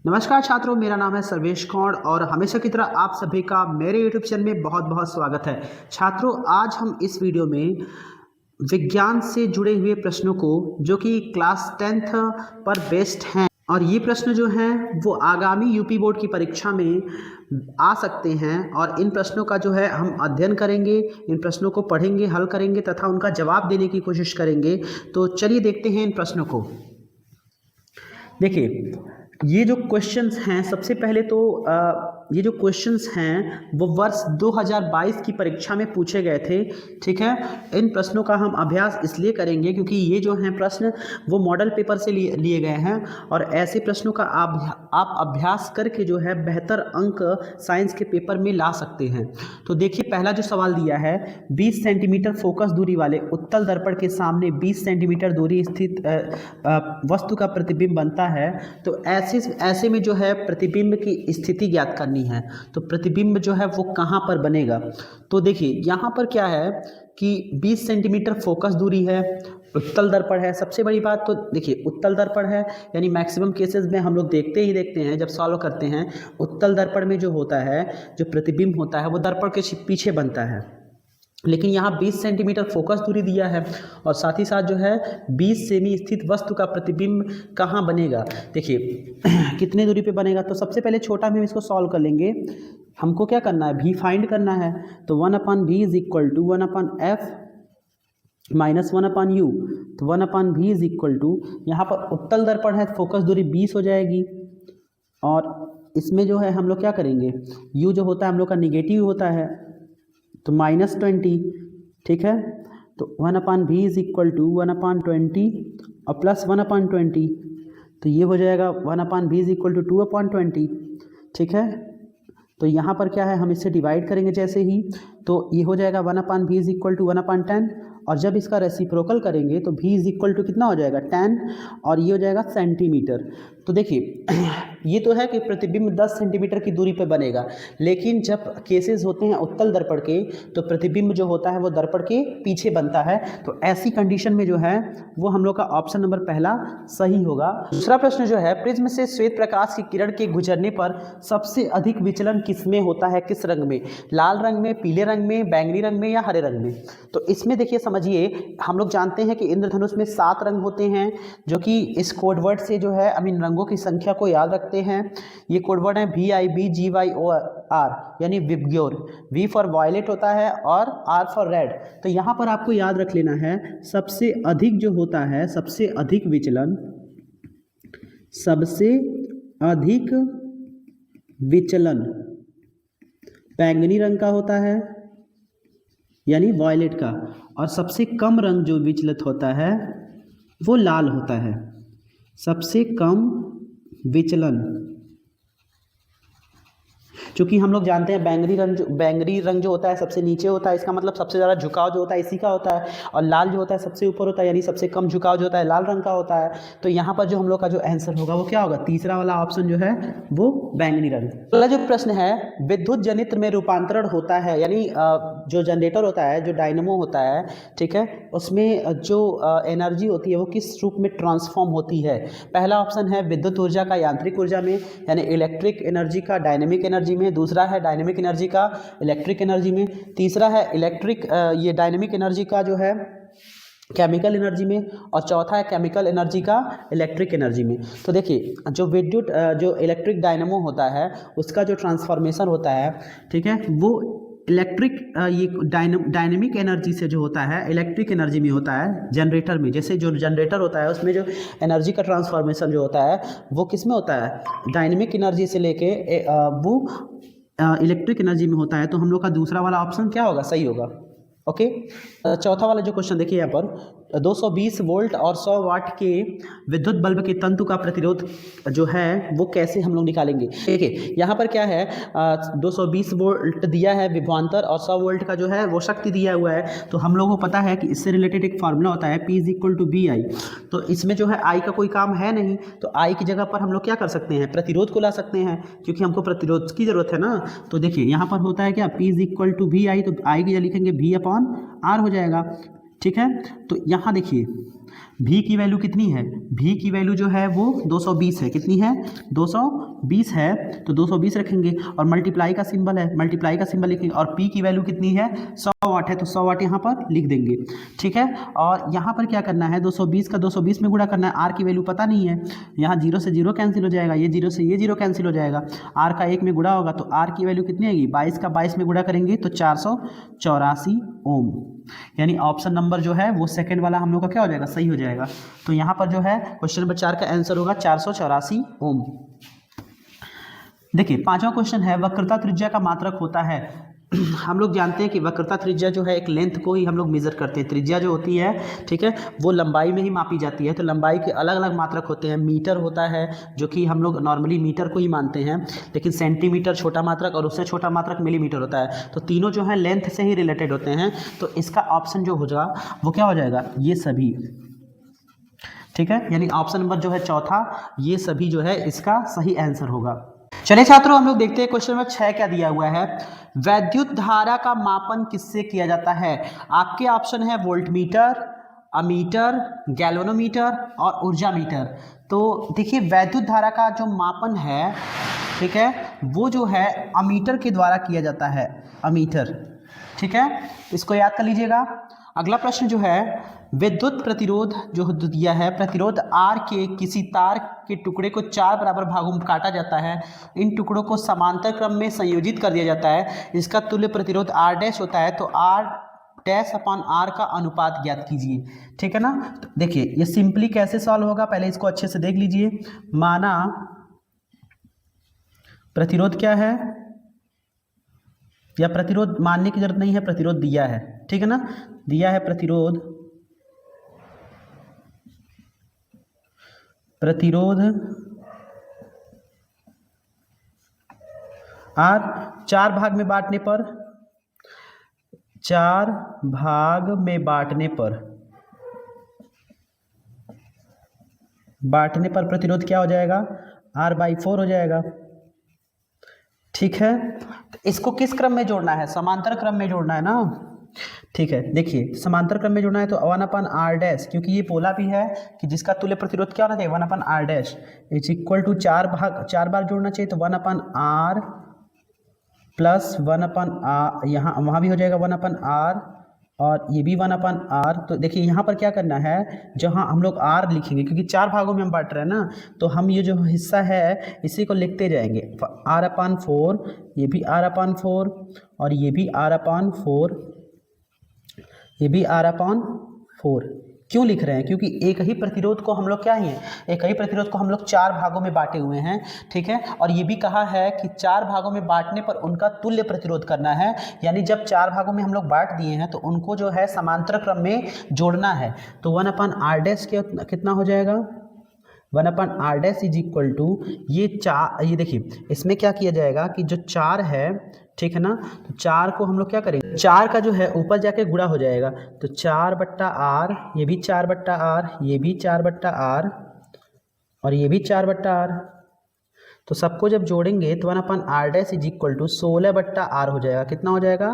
नमस्कार छात्रों, मेरा नाम है सर्वेश कौड़ और हमेशा की तरह आप सभी का मेरे YouTube चैनल में बहुत बहुत स्वागत है। छात्रों, आज हम इस वीडियो में विज्ञान से जुड़े हुए प्रश्नों को जो कि क्लास 10th पर बेस्ड हैं और ये प्रश्न जो हैं वो आगामी यूपी बोर्ड की परीक्षा में आ सकते हैं और इन प्रश्नों का जो है हम अध्ययन करेंगे, इन प्रश्नों को पढ़ेंगे, हल करेंगे तथा उनका जवाब देने की कोशिश करेंगे। तो चलिए देखते हैं इन प्रश्नों को। देखिए, ये जो क्वेश्चंस हैं, सबसे पहले तो ये जो क्वेश्चंस हैं वो वर्ष 2022 की परीक्षा में पूछे गए थे। ठीक है, इन प्रश्नों का हम अभ्यास इसलिए करेंगे क्योंकि ये जो हैं प्रश्न वो मॉडल पेपर से लिए गए हैं और ऐसे प्रश्नों का आप अभ्यास करके जो है बेहतर अंक साइंस के पेपर में ला सकते हैं। तो देखिए, पहला जो सवाल दिया है, 20 सेंटीमीटर फोकस दूरी वाले उत्तल दर्पण के सामने 20 सेंटीमीटर दूरी स्थित वस्तु का प्रतिबिंब बनता है। तो ऐसे में जो है प्रतिबिंब की स्थिति ज्ञात करनी है। तो प्रतिबिंब जो है वो कहाँ पर बनेगा? तो देखिए, यहाँ पर क्या है कि 20 सेंटीमीटर फोकस दूरी है, उत्तल दर्पण है। सबसे बड़ी बात तो देखिए, उत्तल दर्पण है यानी मैक्सिमम केसेस में हम लोग देखते हैं जब सॉल्व करते हैं, उत्तल दर्पण में जो होता है, जो प्रतिबिंब होता है वो दर्पण के पीछे बनता है। लेकिन यहाँ 20 सेंटीमीटर फोकस दूरी दिया है और साथ ही साथ जो है 20 सेमी स्थित वस्तु का प्रतिबिंब कहाँ बनेगा। देखिए कितने दूरी पे बनेगा, तो सबसे पहले छोटा में हम इसको सॉल्व कर लेंगे। हमको क्या करना है, भी फाइंड करना है। तो 1/v is equal to 1/f minus 1/u। तो 1/v इज इक्वल टू, यहाँ पर उत्तल दर्पण है, फोकस दूरी 20 हो जाएगी और इसमेमें जो है हम लोग क्या करेंगे, u जो होता है हम लोग का निगेटिव होता है तो -20। ठीक है, तो 1/v इज इक्वल टू 1/20 और प्लस 1/20, तो ये हो जाएगा 1/v इज इक्वल टू 2/20। ठीक है, तो यहाँ पर क्या है, हम इससे डिवाइड करेंगे जैसे ही, तो ये हो जाएगा 1/v इज इक्वल टू 1/10 और जब इसका रेसिप्रोकल करेंगे तो v इज इक्वल टू कितना हो जाएगा, 10 और ये हो जाएगा सेंटीमीटर। तो देखिए ये तो है कि प्रतिबिंब 10 सेंटीमीटर की दूरी पर बनेगा, लेकिन जब केसेस होते हैं उत्तल दर्पण के तो प्रतिबिंब जो होता है वो दर्पण के पीछे बनता है। तो ऐसी कंडीशन में जो है वो हम लोग का ऑप्शन नंबर पहला सही होगा। दूसरा प्रश्न जो है, प्रिज्म से श्वेत प्रकाश की किरण के गुजरने पर सबसे अधिक विचलन किसमें होता है, किस रंग में? लाल रंग में, पीले रंग में, बैंगनी रंग में या हरे रंग में? तो इसमें देखिए, समझिए, हम लोग जानते हैं कि इंद्रधनुष में 7 रंग होते हैं जो कि इस कोडवर्ड से जो है रंगों की संख्या को याद रखते हैं। ये कोडवर्ड है VIBGYOR यानी विबग्योर। V फॉर वायलेट होता है और R फॉर रेड। तो यहाँ पर आपको याद रख लेना है, सबसे अधिक जो होता है, सबसे अधिक विचलन, सबसे अधिक विचलन बैंगनी रंग का होता है यानी वायलेट का, और सबसे कम रंग जो विचलित होता है वो लाल होता है। सबसे कम विचलन, क्योंकि हम लोग जानते हैं बैंगनी रंग जो होता है सबसे नीचे होता है, इसका मतलब सबसे ज़्यादा झुकाव जो होता है इसी का होता है, और लाल जो होता है सबसे ऊपर होता है यानी सबसे कम झुकाव जो होता है लाल रंग का होता है। तो यहाँ पर जो हम लोग का जो आंसर होगा वो क्या होगा, तीसरा वाला ऑप्शन जो है वो बैंगनी रंग। अगला जो प्रश्न है, विद्युत जनित्र में रूपांतरण होता है यानी जो जनरेटर होता है, जो डायनेमो होता है, ठीक है, उसमें जो एनर्जी होती है वो किस रूप में ट्रांसफॉर्म होती है? पहला ऑप्शन है विद्युत ऊर्जा का यांत्रिक ऊर्जा में यानी इलेक्ट्रिक एनर्जी का डायनेमिक एनर्जी में, दूसरा है डायनेमिक एनर्जी का इलेक्ट्रिक एनर्जी में, तीसरा है ये डायनेमिक एनर्जी का जो है केमिकल एनर्जी में, और चौथा है केमिकल एनर्जी का इलेक्ट्रिक एनर्जी में। तो देखिए, जो इलेक्ट्रिक डायनेमो होता है उसका जो ट्रांसफॉर्मेशन होता है, ठीक है, वो इलेक्ट्रिक ये डायनेमिक एनर्जी से जो होता है इलेक्ट्रिक एनर्जी में होता है जनरेटर में। जैसे जो जनरेटर होता है उसमें जो एनर्जी का ट्रांसफॉर्मेशन जो होता है वो किस में होता है, डायनेमिक एनर्जी से लेके वो इलेक्ट्रिक एनर्जी में होता है। तो हम लोग का दूसरा वाला ऑप्शन क्या होगा, सही होगा। ओके, चौथा वाला जो क्वेश्चन देखिए, यहाँ पर 220 वोल्ट और 100 वाट के विद्युत बल्ब के तंतु का प्रतिरोध जो है वो कैसे हम लोग निकालेंगे? देखिए, यहाँ पर क्या है, 220 वोल्ट दिया है विभवांतर और 100 वोल्ट का जो है वो शक्ति दिया हुआ है। तो हम लोगों को पता है कि इससे रिलेटेड एक फार्मूला होता है P = BI। तो इसमें जो है I का कोई काम है नहीं, तो I की जगह पर हम लोग क्या कर सकते हैं, प्रतिरोध को ला सकते हैं, क्योंकि हमको प्रतिरोध की जरूरत है ना। तो देखिए, यहाँ पर होता है क्या, P = BI, तो I की जगह लिखेंगे V/R हो जाएगा। ठीक है, तो यहाँ देखिए भी की वैल्यू कितनी है, भी की वैल्यू जो है वो 220 है, कितनी है 220 है, तो 220 रखेंगे और मल्टीप्लाई का सिंबल है, मल्टीप्लाई का सिंबल लिखेंगे और पी की वैल्यू कितनी है 100 वाट है, तो 100 वाट यहाँ पर लिख देंगे, ठीक है। और यहाँ पर क्या करना है 220 का 220 में गुणा करना है, आर की वैल्यू पता नहीं है, यहाँ 0 से 0 कैंसिल हो जाएगा, ये 0 से ये 0 कैंसिल हो जाएगा, आर का 1 में गुणा होगा तो आर की वैल्यू कितनी आएगी 22 का 22 में गुणा करेंगे तो 484 ओम, यानी ऑप्शन नंबर जो है वो सेकंड वाला हम लोग का क्या हो जाएगा सही हो जाएगा। तो यहाँ पर जो है क्वेश्चन नंबर 4 का आंसर होगा 484 ओम। देखिए पांचवा क्वेश्चन है वक्रता त्रिज्या का मात्रक होता है। हम लोग जानते हैं कि वक्रता त्रिज्या जो है एक लेंथ को ही हम लोग मेजर करते हैं, त्रिज्या जो होती है ठीक है वो लंबाई में ही मापी जाती है, तो लंबाई के अलग अलग मात्रक होते हैं। मीटर होता है जो कि हम लोग नॉर्मली मीटर को ही मानते हैं, लेकिन सेंटीमीटर छोटा मात्रक और उससे छोटा मात्रक मिलीमीटर होता है, तो तीनों जो है लेंथ से ही रिलेटेड होते हैं। तो इसका ऑप्शन जो होगा वो क्या हो जाएगा ये सभी, ठीक है, यानी ऑप्शन नंबर जो है चौथा ये सभी जो है इसका सही आंसर होगा। चलिए छात्रों हम लोग देखते हैं क्वेश्चन नंबर 6 क्या दिया हुआ है। वैद्युत धारा का मापन किससे किया जाता है? आपके ऑप्शन है वोल्टमीटर, अमीटर, गैल्वेनोमीटर और ऊर्जा मीटर। तो देखिए वैद्युत धारा का जो मापन है ठीक है वो जो है अमीटर के द्वारा किया जाता है, अमीटर, ठीक है, इसको याद कर लीजिएगा। अगला प्रश्न जो है विद्युत प्रतिरोध जो दिया है, प्रतिरोध R के किसी तार के टुकड़े को 4 बराबर भागों में काटा जाता है, इन टुकड़ों को समांतर क्रम में संयोजित कर दिया जाता है, इसका तुल्य प्रतिरोध R डैश होता है, तो R डैश अपॉन R का अनुपात ज्ञात कीजिए, ठीक है ना। तो देखिए ये सिंपली कैसे सॉल्व होगा, पहले इसको अच्छे से देख लीजिए। माना प्रतिरोध क्या है, या प्रतिरोध मानने की जरूरत नहीं है, प्रतिरोध दिया है, ठीक है ना, दिया है प्रतिरोध, प्रतिरोध आर 4 भाग में बांटने पर, 4 भाग में बांटने पर प्रतिरोध क्या हो जाएगा R/4 हो जाएगा, ठीक है। तो इसको किस क्रम में जोड़ना है, समांतर क्रम में जोड़ना है ना, ठीक है। देखिए समांतर क्रम में जोड़ना है तो 1/r डैश, क्योंकि ये बोला भी है कि जिसका तुल्य प्रतिरोध क्या होना चाहिए 1/r dash is equal to 4 बार जोड़ना चाहिए, तो 1/r प्लस 1/r, यहाँ वहाँ भी हो जाएगा 1/r और ये भी 1/r। तो देखिए यहाँ पर क्या करना है, जहाँ हम लोग r लिखेंगे क्योंकि 4 भागों में हम बांट रहे हैं ना, तो हम ये जो हिस्सा है इसी को लिखते जाएंगे, r/4, ये भी r/4 और ये भी r/4, ये भी r/4। क्यों लिख रहे हैं, क्योंकि एक ही प्रतिरोध को हम लोग क्या है, एक ही प्रतिरोध को हम लोग 4 भागों में बांटे हुए हैं, ठीक है। और ये भी कहा है कि 4 भागों में बांटने पर उनका तुल्य प्रतिरोध करना है, यानी जब 4 भागों में हम लोग बांट दिए हैं तो उनको जो है समांतर क्रम में जोड़ना है। तो 1/r डैश कितना हो जाएगा, 1/r dash is equal to ये 4, ये देखिए इसमें क्या किया जाएगा कि जो 4 है ठीक है ना, तो 4 को हम लोग क्या करेंगे, 4 का जो है ऊपर जाके गुणा हो जाएगा, तो 4/r, ये भी 4/r, ये भी 4/r और ये भी 4/r, तो सबको जब जोड़ेंगे तो 1/r dash is equal to 16/r हो जाएगा, कितना हो जाएगा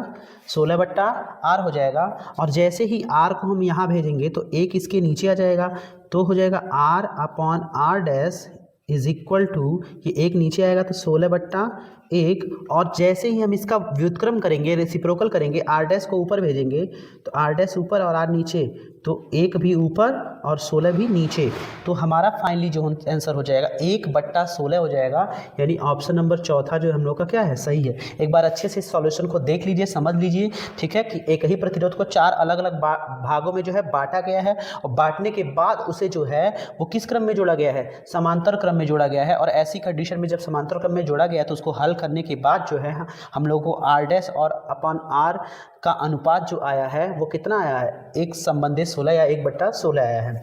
16/r हो जाएगा। और जैसे ही r को हम यहाँ भेजेंगे तो एक इसके नीचे आ जाएगा, तो हो जाएगा r/r dash is equal to, ये एक नीचे आएगा तो 16/1, और जैसे ही हम इसका व्युत्क्रम करेंगे, रेसिप्रोकल करेंगे, r डैश को ऊपर भेजेंगे तो r डैश ऊपर और r नीचे, तो 1 भी ऊपर और 16 भी नीचे, तो हमारा फाइनली जो आंसर हो जाएगा 1/16 हो जाएगा, यानी ऑप्शन नंबर चौथा जो हम लोग का क्या है सही है। एक बार अच्छे से सॉल्यूशन को देख लीजिए, समझ लीजिए, ठीक है, कि एक ही प्रतिरोध को 4 अलग अलग भागों में जो है बांटा गया है, और बांटने के बाद उसे जो है वो किस क्रम में जोड़ा गया है, समांतर क्रम में जोड़ा गया है। और ऐसी कंडीशन में जब समांतर क्रम में जोड़ा गया तो उसको हल करने के बाद जो है हम लोग को r डैश और अपॉन r का अनुपात जो आया है वो कितना आया है, 1/16 या 1/16 आया है।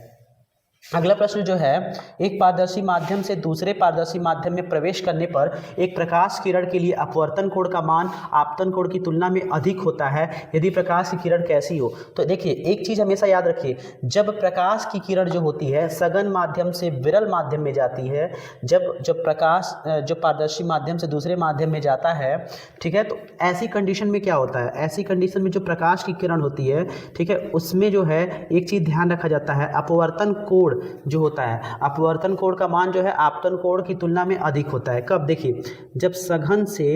अगला प्रश्न जो है, एक पारदर्शी माध्यम से दूसरे पारदर्शी माध्यम में प्रवेश करने पर एक प्रकाश किरण के लिए अपवर्तन कोण का मान आपतन कोण की तुलना में अधिक होता है यदि प्रकाश की किरण कैसी हो। तो देखिए एक चीज़ हमेशा याद रखिए, जब प्रकाश की किरण जो होती है सघन माध्यम से विरल माध्यम में जाती है, जब प्रकाश जो पारदर्शी माध्यम से दूसरे माध्यम में जाता है, ठीक है, तो ऐसी कंडीशन में क्या होता है, ऐसी कंडीशन में जो प्रकाश की किरण होती है, ठीक है, उसमें जो है एक चीज़ ध्यान रखा जाता है, अपवर्तन कोण जो होता है, अपवर्तन कोण का मान जो है आपतन कोण की तुलना में अधिक होता है। कब? देखिए जब सघन से,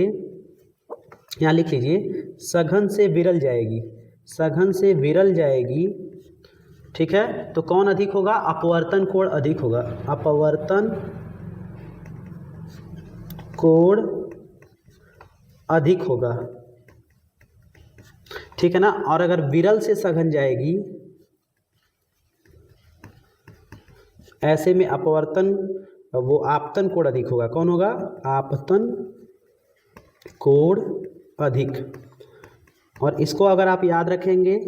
यहाँ लिख लीजिए, सघन से विरल जाएगी, सघन से विरल जाएगी, ठीक है, तो कौन अधिक होगा? अपवर्तन कोण अधिक होगा, अपवर्तन कोण अधिक होगा, ठीक है ना। और अगर विरल से सघन जाएगी, ऐसे में अपवर्तन वो आपतन कोण अधिक होगा। कौन होगा? आपतन कोण अधिक। और इसको अगर आप याद रखेंगे,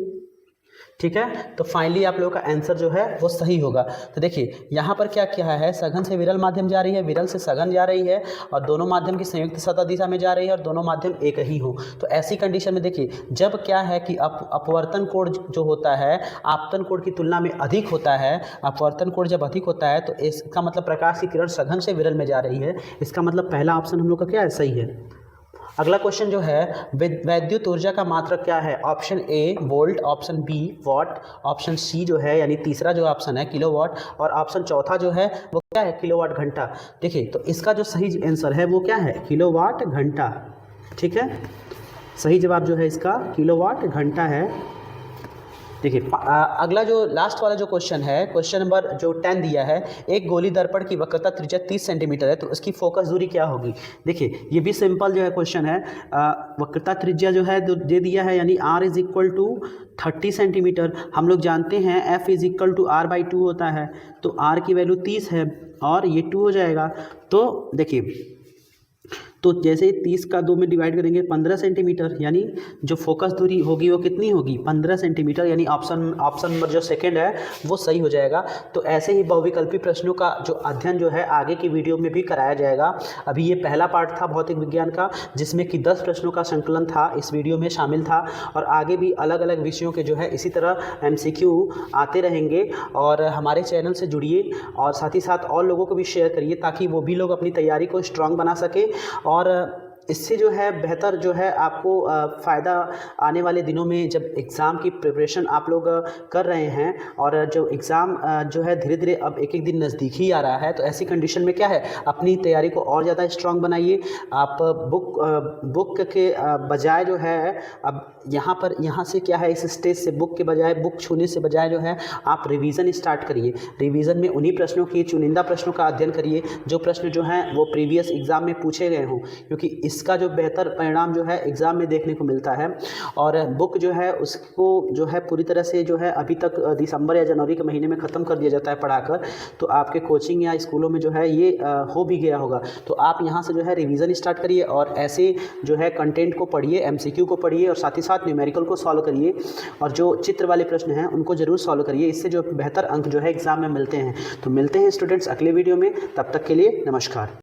ठीक है, तो फाइनली आप लोगों का आंसर जो है वो सही होगा। तो देखिए यहाँ पर क्या क्या है, सघन से विरल माध्यम जा रही है, विरल से सघन जा रही है, और दोनों माध्यम की संयुक्त सतह दिशा में जा रही है, और दोनों माध्यम एक ही हो। तो ऐसी कंडीशन में देखिए जब क्या है कि अपवर्तन कोण जो होता है आपतन कोण की तुलना में अधिक होता है, अपवर्तन कोण जब अधिक होता है तो इसका मतलब प्रकाश की किरण सघन से विरल में जा रही है। इसका मतलब पहला ऑप्शन हम लोग का क्या है? सही है। अगला क्वेश्चन जो है, वैद्युत ऊर्जा का मात्रक क्या है? Option A volt, option B watt, option C जो है यानी तीसरा जो ऑप्शन है किलोवाट, और ऑप्शन चौथा जो है वो क्या है? किलोवाट घंटा। देखिए तो इसका जो सही आंसर है वो क्या है? किलोवाट घंटा, ठीक है, सही जवाब जो है इसका किलोवाट घंटा है। देखिए अगला जो लास्ट वाला जो क्वेश्चन है, क्वेश्चन नंबर जो 10 दिया है, एक गोली दर्पण की वक्रता त्रिज्या 30 सेंटीमीटर है तो उसकी फोकस दूरी क्या होगी? देखिए ये भी सिंपल जो है क्वेश्चन है, वक्रता त्रिज्या जो है दे दिया है यानी r is equal to 30 centimetre. हम लोग जानते हैं f is equal to r/2 होता है, तो r की वैल्यू 30 है और ये 2 हो जाएगा। तो देखिए तो जैसे 30 का 2 में डिवाइड करेंगे 15 सेंटीमीटर, यानी जो फोकस दूरी होगी वो कितनी होगी? 15 सेंटीमीटर, यानी ऑप्शन नंबर जो सेकंड है वो सही हो जाएगा। तो ऐसे ही बहुविकल्पी प्रश्नों का जो अध्ययन जो है आगे की वीडियो में भी कराया जाएगा। अभी ये पहला पार्ट था भौतिक विज्ञान का, जिसमें कि 10 प्रश्नों का संकलन था, इस वीडियो में शामिल था, और आगे भी अलग अलग विषयों के जो है इसी तरह MCQ आते रहेंगे। और हमारे चैनल से जुड़िए और साथ ही साथ और लोगों को भी शेयर करिए ताकि वो भी लोग अपनी तैयारी को स्ट्रांग बना सके, और इससे जो है बेहतर जो है आपको फ़ायदा आने वाले दिनों में जब एग्ज़ाम की प्रिपरेशन आप लोग कर रहे हैं, और जो एग्ज़ाम जो है धीरे धीरे अब एक एक दिन नज़दीक ही आ रहा है, तो ऐसी कंडीशन में क्या है अपनी तैयारी को और ज़्यादा स्ट्रांग बनाइए। आप बुक के बजाय जो है अब यहाँ से क्या है, इस स्टेज से बुक के बजाय, बुक छूने से बजाय जो है आप रिवीजन स्टार्ट करिए। रिवीजन में उन्हीं प्रश्नों की, चुनिंदा प्रश्नों का अध्ययन करिए जो प्रश्न जो हैं वो प्रीवियस एग्ज़ाम में पूछे गए हों, क्योंकि इसका जो बेहतर परिणाम जो है एग्ज़ाम में देखने को मिलता है। और बुक जो है उसको जो है पूरी तरह से जो है अभी तक दिसंबर या जनवरी के महीने में ख़त्म कर दिया जाता है पढ़ाकर, तो आपके कोचिंग या स्कूलों में जो है ये हो भी गया होगा। तो आप यहाँ से जो है रिवीजन स्टार्ट करिए और ऐसे जो है कंटेंट को पढ़िए, MCQ को पढ़िए, और साथ ही साथ न्यूमेरिकल को सॉल्व करिए, और जो चित्र वाले प्रश्न हैं उनको जरूर सॉल्व करिए। इससे जो बेहतर अंक जो है एग्ज़ाम में मिलते हैं। तो मिलते हैं स्टूडेंट्स अगले वीडियो में, तब तक के लिए नमस्कार।